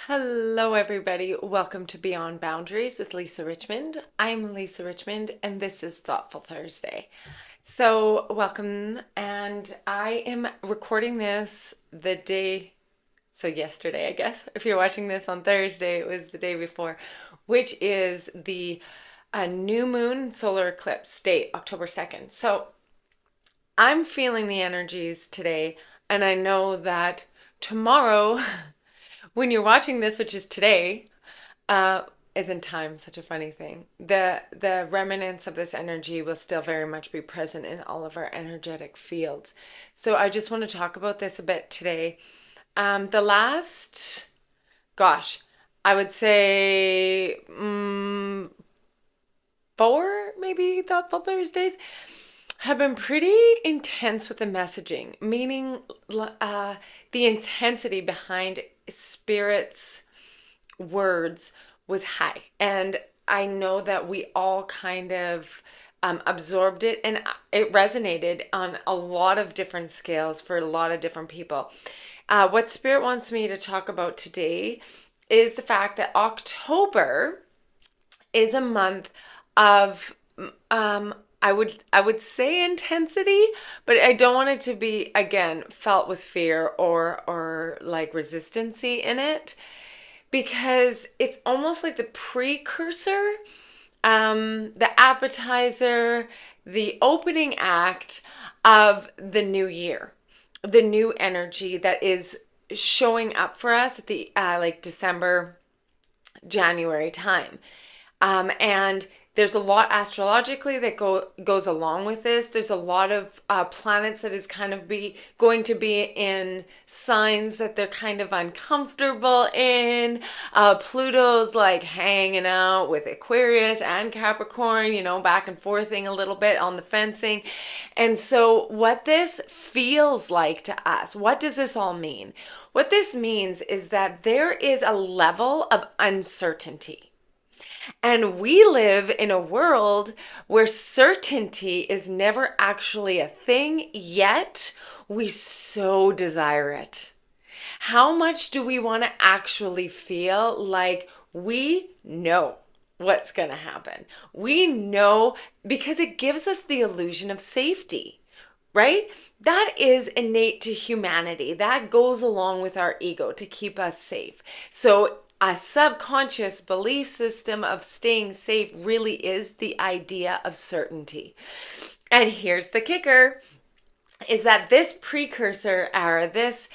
Hello, everybody. Welcome to Beyond Boundaries with Lisa Richmond. I'm Lisa Richmond, and this is Thoughtful Thursday. So, welcome. And I am recording this the day, so yesterday, I guess. If you're watching this on Thursday, it was the day before, which is the new moon solar eclipse date, October 2nd. So, I'm feeling the energies today, and I know that tomorrow, when you're watching this, which is today, uh, isn't time such a funny thing? The remnants of this energy will still very much be present in all of our energetic fields. So I just want to talk about this a bit today. The last, gosh, I would say four maybe Thoughtful Thursdays have been pretty intense with the messaging, meaning the intensity behind Spirit's words was high. And I know that we all kind of absorbed it, and it resonated on a lot of different scales for a lot of different people. What Spirit wants me to talk about today is the fact that October is a month of I would say intensity, but I don't want it to be again felt with fear or like resistancy in it, because it's almost like the precursor, the appetizer, the opening act of the new year, the new energy that is showing up for us at the like December, January time. And there's a lot astrologically that goes along with this. There's a lot of planets that is kind of going to be in signs that they're kind of uncomfortable in. Pluto's like hanging out with Aquarius and Capricorn, back and forthing a little bit on the fencing. And so what this feels like to us, what does this all mean? What this means is that there is a level of uncertainty. And we live in a world where certainty is never actually a thing, yet we so desire it. How much do we want to actually feel like we know what's going to happen? We know because it gives us the illusion of safety, right? That is innate to humanity. That goes along with our ego to keep us safe. So a subconscious belief system of staying safe really is the idea of certainty. And here's the kicker, is that this precursor or this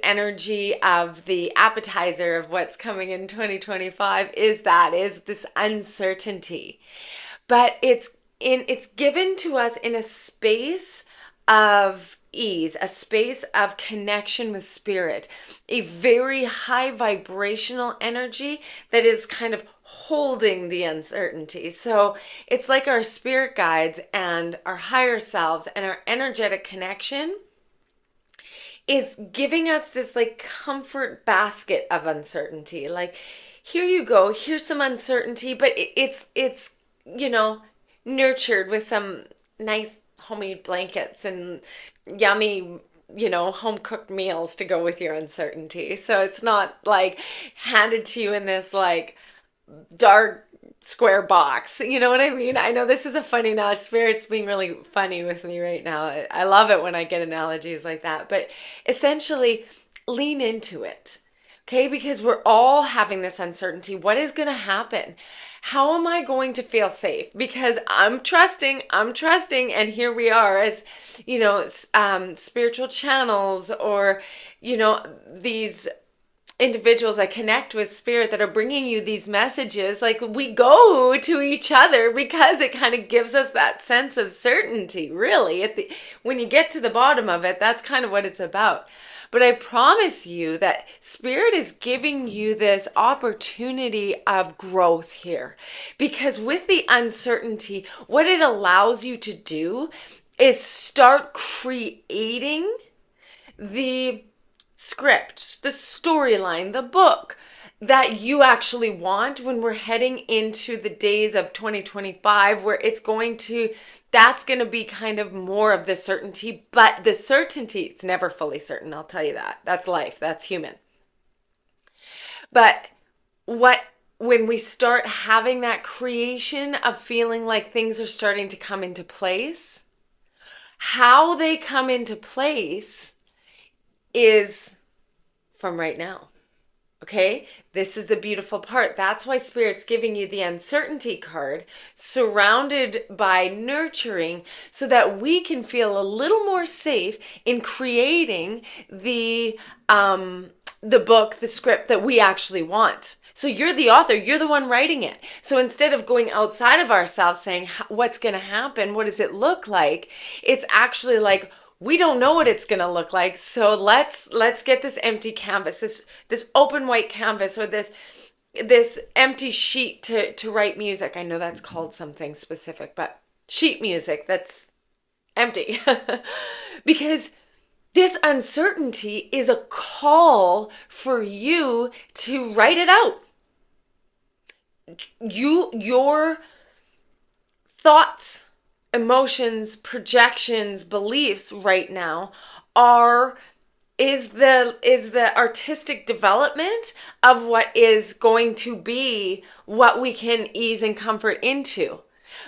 energy of the appetizer of what's coming in 2025 is this uncertainty. But it's given to us in a space of ease, a space of connection with Spirit, a very high vibrational energy that is kind of holding the uncertainty. So it's like our spirit guides and our higher selves and our energetic connection is giving us this like comfort basket of uncertainty. Like, here you go, here's some uncertainty, but it's nurtured with some nice homemade blankets and yummy, home cooked meals to go with your uncertainty. So it's not like handed to you in this like dark square box. You know what I mean? I know this is a funny now. Spirit's being really funny with me right now. I love it when I get analogies like that. But essentially, lean into it. Okay, because we're all having this uncertainty. What is going to happen? How am I going to feel safe? Because I'm trusting, and here we are as, spiritual channels or, these individuals that connect with Spirit that are bringing you these messages. Like, we go to each other because it kind of gives us that sense of certainty, really. When you get to the bottom of it, that's kind of what it's about. But I promise you that Spirit is giving you this opportunity of growth here. Because with the uncertainty, what it allows you to do is start creating the script, the storyline, the book that you actually want when we're heading into the days of 2025, where that's going to be kind of more of the certainty. But the certainty, it's never fully certain, I'll tell you that. That's life, that's human. But what when we start having that creation of feeling like things are starting to come into place, how they come into place is from right now. Okay, this is the beautiful part. That's why Spirit's giving you the uncertainty card, surrounded by nurturing, so that we can feel a little more safe in creating the book, the script that we actually want. So you're the author, you're the one writing it. So instead of going outside of ourselves saying, what's going to happen? What does it look like? It's actually like, we don't know what it's going to look like. So let's get this empty canvas, this open white canvas, or this empty sheet to write music. I know that's called something specific, but sheet music that's empty. Because this uncertainty is a call for you to write it out. Your thoughts, emotions, projections, beliefs right now is the artistic development of what is going to be what we can ease and comfort into.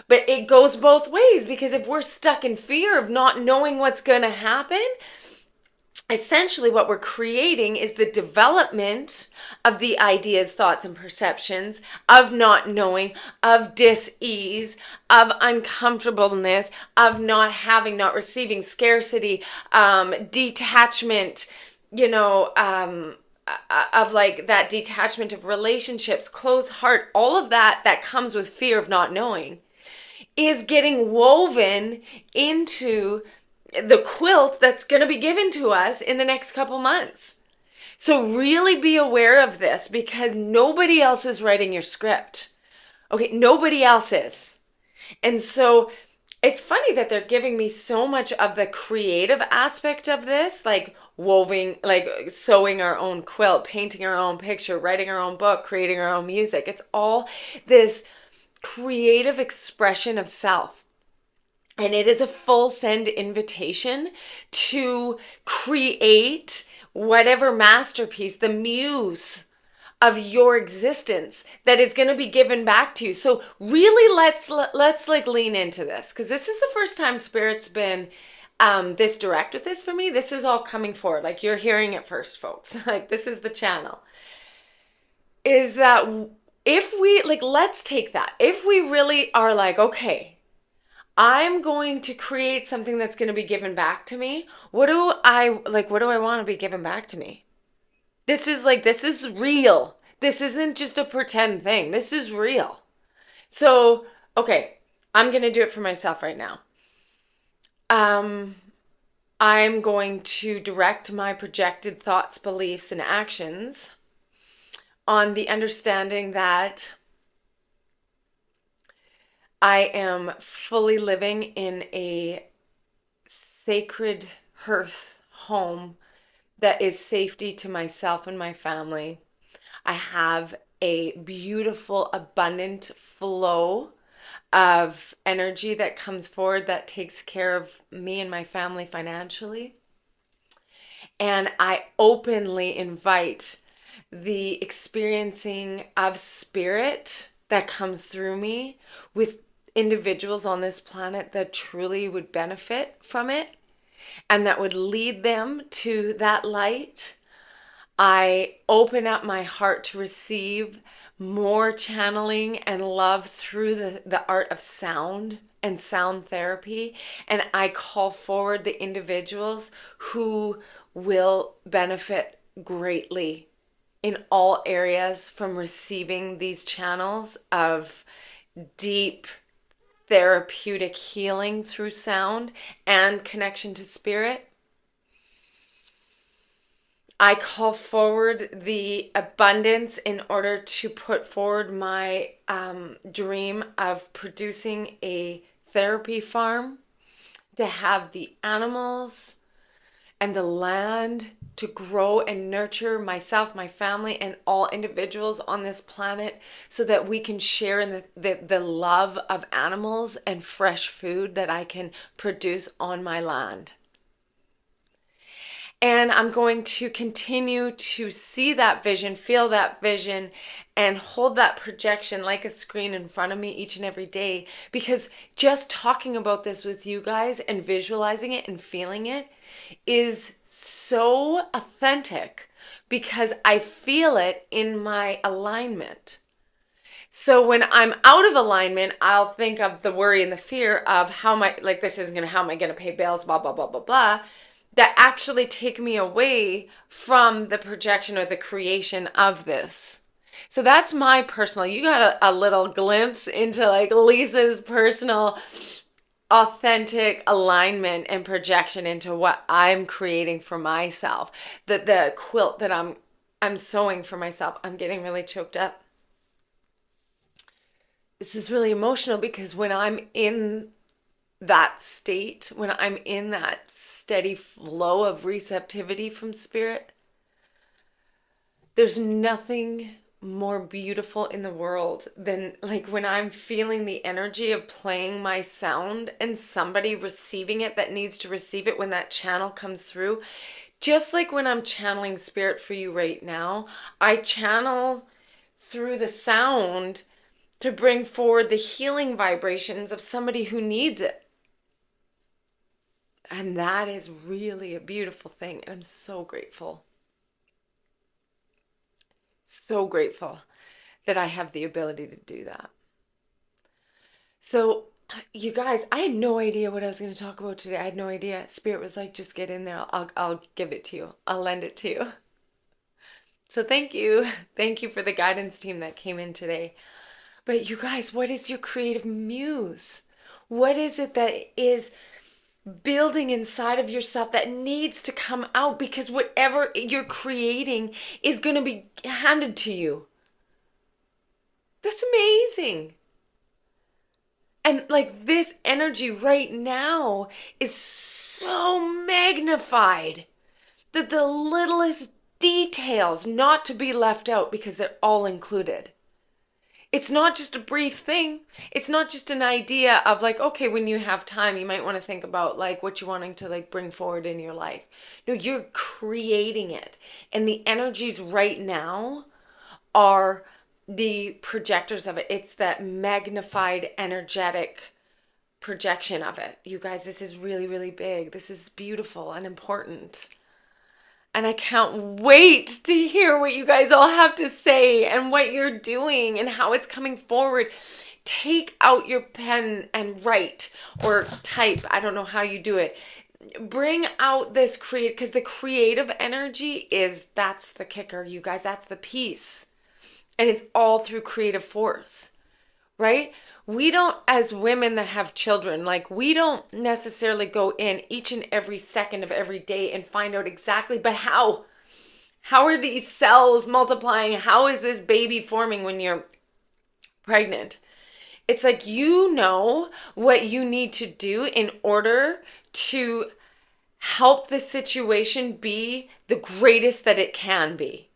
But it goes both ways, because if we're stuck in fear of not knowing what's going to happen, essentially what we're creating is the development of the ideas, thoughts, and perceptions of not knowing, of dis-ease, of uncomfortableness, of not having, not receiving, scarcity, detachment, of like that detachment of relationships, closed heart, all of that comes with fear of not knowing, is getting woven into the quilt that's going to be given to us in the next couple months. So really be aware of this, because nobody else is writing your script. Okay, nobody else is. And so it's funny that they're giving me so much of the creative aspect of this, like woven, like sewing our own quilt, painting our own picture, writing our own book, creating our own music. It's all this creative expression of self. And it is a full send invitation to create whatever masterpiece, the muse of your existence that is going to be given back to you. So really let's like lean into this, because this is the first time Spirit's been this direct with this for me. This is all coming forward. Like, you're hearing it first, folks. Like, this is the channel. Is that if we let's take that. If we really are like, okay, I'm going to create something that's going to be given back to me. What do I want to be given back to me? This is real. This isn't just a pretend thing. This is real. So, okay, I'm going to do it for myself right now. I'm going to direct my projected thoughts, beliefs, and actions on the understanding that I am fully living in a sacred hearth home that is safety to myself and my family. I have a beautiful, abundant flow of energy that comes forward that takes care of me and my family financially. And I openly invite the experiencing of spirit that comes through me with individuals on this planet that truly would benefit from it and that would lead them to that light. I open up my heart to receive more channeling and love through the art of sound and sound therapy. And I call forward the individuals who will benefit greatly in all areas from receiving these channels of deep therapeutic healing through sound and connection to spirit. I call forward the abundance in order to put forward my dream of producing a therapy farm, to have the animals and the land to grow and nurture myself, my family, and all individuals on this planet, so that we can share in the love of animals and fresh food that I can produce on my land. And I'm going to continue to see that vision, feel that vision, and hold that projection like a screen in front of me each and every day. Because just talking about this with you guys and visualizing it and feeling it is so authentic because I feel it in my alignment. So when I'm out of alignment, I'll think of the worry and the fear of how am I, like, this isn't going to, how am I going to pay bills, blah, blah, blah, blah, blah, that actually take me away from the projection or the creation of this. So that's my personal, you got a little glimpse into like Lisa's personal authentic alignment and projection into what I'm creating for myself. The quilt that I'm sewing for myself. I'm getting really choked up. This is really emotional because when I'm in that state, when I'm in that steady flow of receptivity from spirit, there's nothing more beautiful in the world than like when I'm feeling the energy of playing my sound and somebody receiving it that needs to receive it when that channel comes through. Just like when I'm channeling spirit for you right now, I channel through the sound to bring forward the healing vibrations of somebody who needs it. And that is really a beautiful thing. And I'm so grateful. So grateful that I have the ability to do that. So, you guys, I had no idea what I was going to talk about today. I had no idea. Spirit was like, just get in there. I'll give it to you. I'll lend it to you. So thank you. Thank you for the guidance team that came in today. But you guys, what is your creative muse? What is it that is building inside of yourself that needs to come out? Because whatever you're creating is going to be handed to you. That's amazing. And like this energy right now is so magnified that the littlest details not to be left out because they're all included. It's not just a brief thing. It's not just an idea of like, okay, when you have time, you might want to think about like what you're wanting to like bring forward in your life. No, you're creating it. And the energies right now are the projectors of it. It's that magnified energetic projection of it. You guys, this is really, really big. This is beautiful and important. And I can't wait to hear what you guys all have to say and what you're doing and how it's coming forward. Take out your pen and write or type. I don't know how you do it. Bring out this because the creative energy that's the kicker, you guys. That's the piece. And it's all through creative force, right? We don't, as women that have children, like we don't necessarily go in each and every second of every day and find out exactly, but how are these cells multiplying? How is this baby forming when you're pregnant? It's like, you know what you need to do in order to help the situation be the greatest that it can be.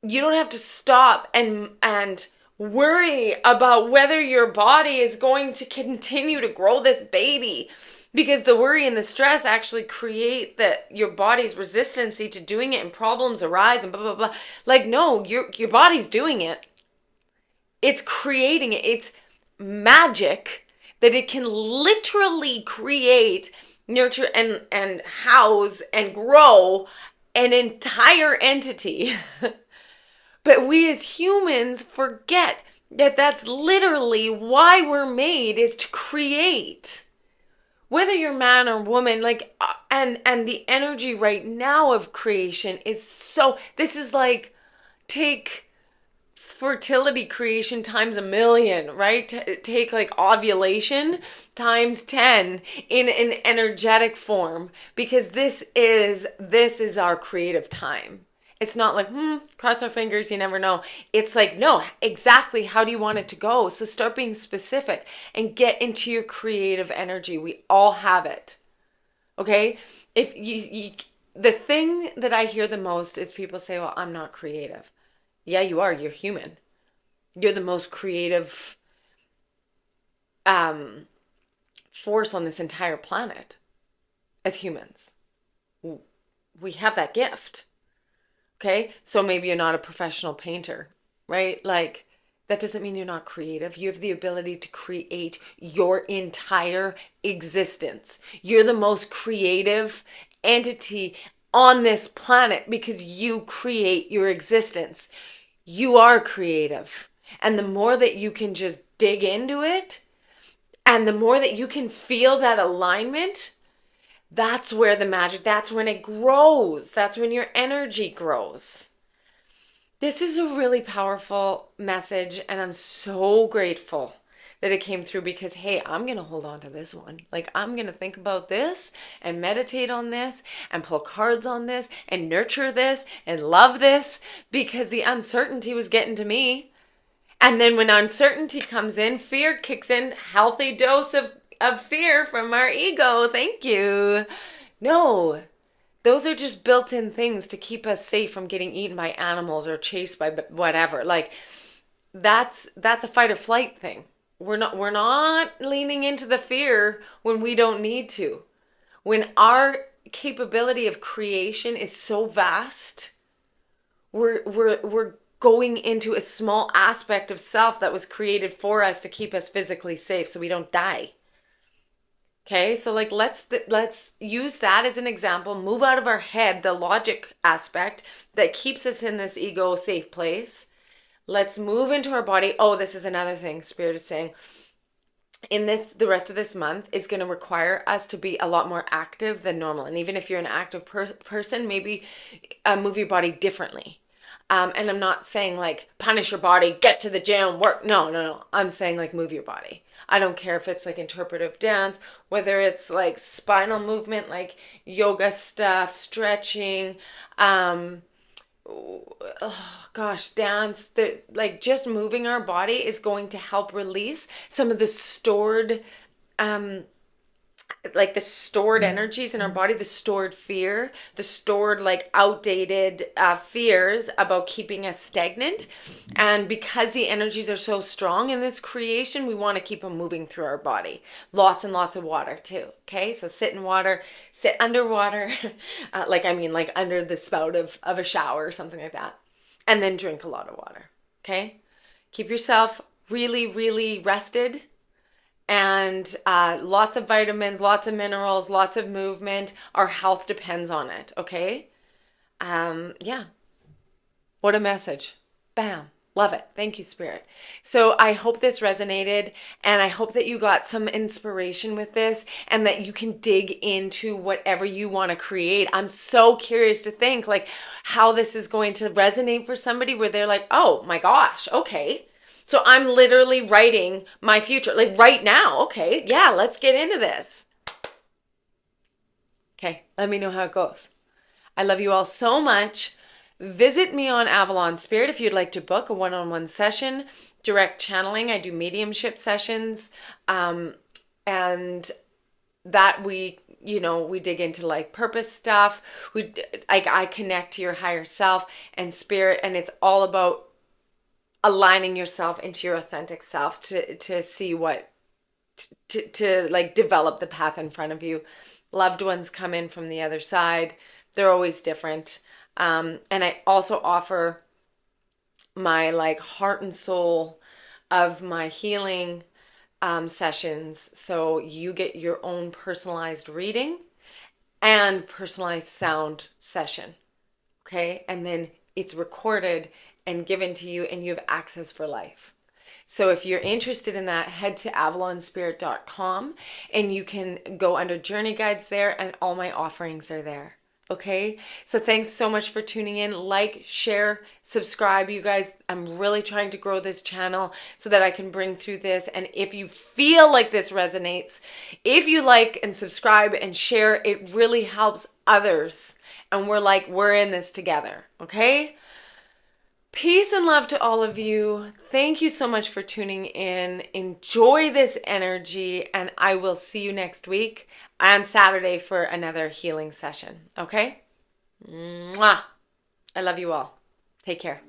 You don't have to stop and worry about whether your body is going to continue to grow this baby, because the worry and the stress actually create your body's resistance to doing it and problems arise and blah, blah, blah. Like, no, your body's doing it. It's creating it. It's magic that it can literally create, nurture, and house and grow an entire entity. But we as humans forget that that's literally why we're made, is to create. Whether you're man or woman, like, and the energy right now of creation is so, this is like, take fertility creation times 1,000,000, right? Take like ovulation times 10 in an energetic form, because this is our creative time. It's not like, cross our fingers, you never know. It's like, no, exactly how do you want it to go? So start being specific and get into your creative energy. We all have it. Okay? If you the thing that I hear the most is people say, well, I'm not creative. Yeah, you are. You're human. You're the most creative force on this entire planet as humans. we have that gift. Okay? So maybe you're not a professional painter, right? Like, that doesn't mean you're not creative. You have the ability to create your entire existence. You're the most creative entity on this planet because you create your existence. You are creative. And the more that you can just dig into it, and the more that you can feel that alignment, that's where the magic, that's when it grows. That's when your energy grows. This is a really powerful message, and I'm so grateful that it came through because, hey, I'm going to hold on to this one. Like, I'm going to think about this and meditate on this and pull cards on this and nurture this and love this because the uncertainty was getting to me. And then when uncertainty comes in, fear kicks in, healthy dose of fear from our ego. Thank you. No, those are just built-in things to keep us safe from getting eaten by animals or chased by whatever. Like, that's a fight or flight thing. We're not leaning into the fear when we don't need to. When our capability of creation is so vast, we're going into a small aspect of self that was created for us to keep us physically safe so we don't die. Okay, so like let's use that as an example. Move out of our head the logic aspect that keeps us in this ego safe place. Let's move into our body. Oh, this is another thing Spirit is saying. The rest of this month is going to require us to be a lot more active than normal. And even if you're an active person, maybe move your body differently. And I'm not saying like punish your body, get to the gym, work. No. I'm saying like move your body. I don't care if it's like interpretive dance, whether it's like spinal movement, like yoga stuff, stretching, dance. Like just moving our body is going to help release some of the stored the stored energies in our body, the stored fear, the stored like outdated fears about keeping us stagnant. And because the energies are so strong in this creation, we want to keep them moving through our body. Lots and lots of water too. Okay, so sit in water, sit underwater, like under the spout of a shower or something like that, and then drink a lot of water. Okay, keep yourself really, really rested. And lots of vitamins, lots of minerals, lots of movement. Our health depends on it, okay? Yeah. What a message. Bam. Love it. Thank you, Spirit. So I hope this resonated, and I hope that you got some inspiration with this and that you can dig into whatever you want to create. I'm so curious to think like how this is going to resonate for somebody where they're like, oh my gosh, okay. So I'm literally writing my future, like right now. Okay, yeah, let's get into this. Okay, let me know how it goes. I love you all so much. Visit me on Avalon Spirit if you'd like to book a one-on-one session, direct channeling. I do mediumship sessions, and that we dig into like purpose stuff. I connect to your higher self and spirit, and it's all about aligning yourself into your authentic self to see what to like develop the path in front of you. Loved ones come in from the other side. They're always different. And I also offer my like heart and soul of my healing sessions. So you get your own personalized reading and personalized sound session. Okay. And then it's recorded and given to you, and you have access for life. So if you're interested in that, head to avalonspirit.com and you can go under journey guides there, and all my offerings are there. Okay, so thanks so much for tuning in. Like, share, subscribe, you guys. I'm really trying to grow this channel so that I can bring through this. And if you feel like this resonates, if you like and subscribe and share, it really helps others. And we're in this together. Okay. Peace and love to all of you. Thank you so much for tuning in. Enjoy this energy, and I will see you next week on Saturday for another healing session. Okay? Mwah. I love you all. Take care.